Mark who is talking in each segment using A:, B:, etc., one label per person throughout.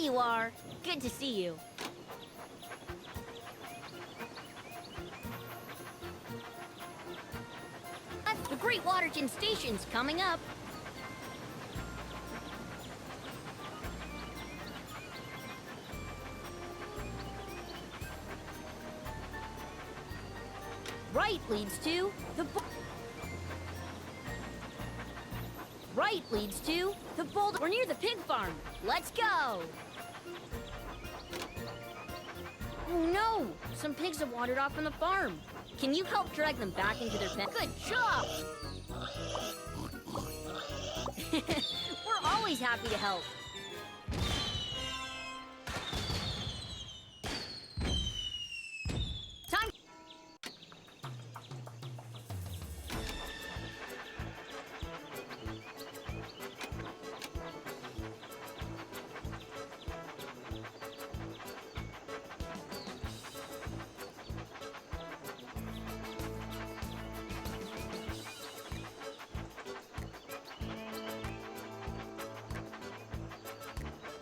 A: you are. Good to see you. The Great Waterton Station's coming up. Right leads to the... Right leads to the boulder. We're near the pig farm. Let's go! Oh no! Some pigs have wandered off from the farm. Can you help drag them back into their pen? Good job! We're always happy to help. Time.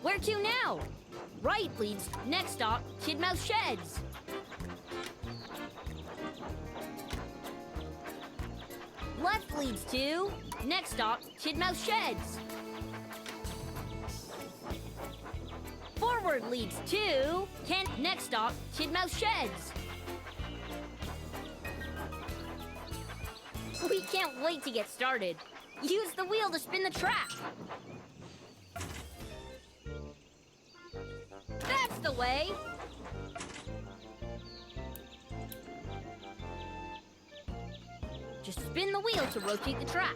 A: Where to now? Right leads, next stop, Tidmouth Sheds. Left leads to, next stop, Tidmouth Sheds. Forward leads to, next stop, Tidmouth Sheds. We can't wait to get started. Use the wheel to spin the track. That's the way! Just spin the wheel to rotate the track.